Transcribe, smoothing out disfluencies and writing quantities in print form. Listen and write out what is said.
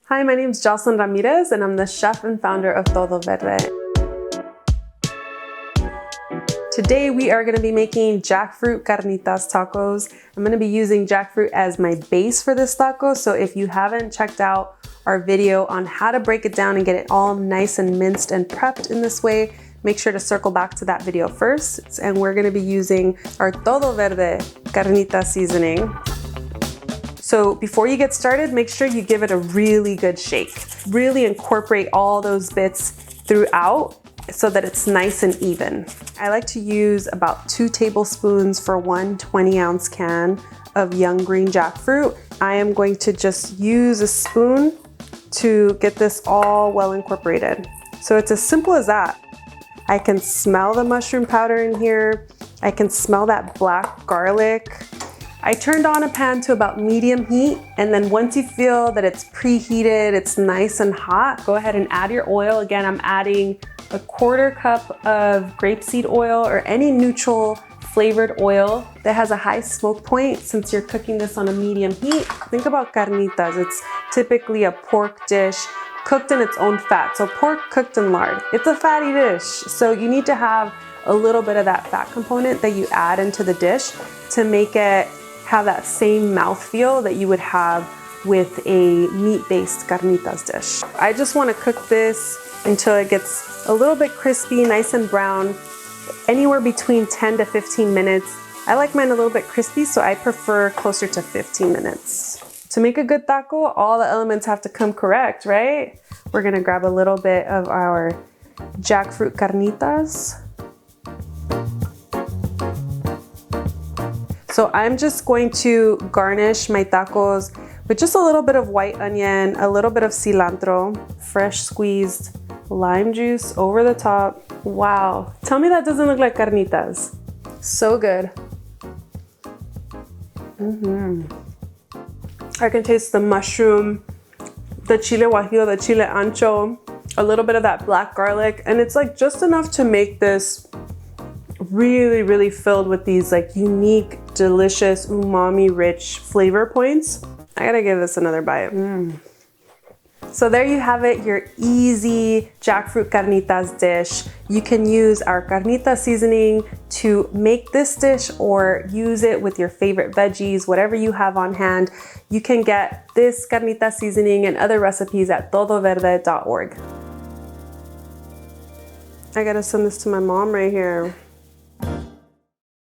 Hi, my name is Jocelyn Ramirez and I'm the chef and founder of TODO Verde. Today we are going to be making jackfruit carnitas tacos. I'm going to be using jackfruit as my base for this taco, so if you haven't checked out our video on how to break it down and get it all nice and minced and prepped in this way, make sure to circle back to that video first. And we're going to be using our TODO Verde carnitas seasoning. So before you get started, make sure you give it a really good shake. Really incorporate all those bits throughout so that it's nice and even. I like to use about 2 tablespoons for one 20-ounce can of young green jackfruit. I am going to just use a spoon to get this all well incorporated. So it's as simple as that. I can smell the mushroom powder in here. I can smell that black garlic. I turned on a pan to about medium heat, and then once you feel that it's preheated, it's nice and hot, go ahead and add your oil. Again, I'm adding a 1/4 cup of grapeseed oil or any neutral flavored oil that has a high smoke point. Since you're cooking this on a medium heat, think about carnitas. It's typically a pork dish cooked in its own fat. So pork cooked in lard. It's a fatty dish. So you need to have a little bit of that fat component that you add into the dish to make it have that same mouthfeel that you would have with a meat-based carnitas dish. I just want to cook this until it gets a little bit crispy, nice and brown, anywhere between 10 to 15 minutes. I like mine a little bit crispy, so I prefer closer to 15 minutes. To make a good taco, all the elements have to come correct, right? We're gonna grab a little bit of our jackfruit carnitas. So I'm just going to garnish my tacos with just a little bit of white onion, a little bit of cilantro, fresh squeezed lime juice over the top. Wow, tell me that doesn't look like carnitas. So good. I can taste the mushroom, the chile guajillo, the chile ancho, a little bit of that black garlic, and it's like just enough to make this really filled with these like unique, delicious, umami-rich flavor points. I gotta give this another bite. So there you have it, your easy jackfruit carnitas dish. You can use our carnitas seasoning to make this dish or use it with your favorite veggies, whatever you have on hand. You can get this carnitas seasoning and other recipes at todoverde.org. I gotta send this to my mom right here.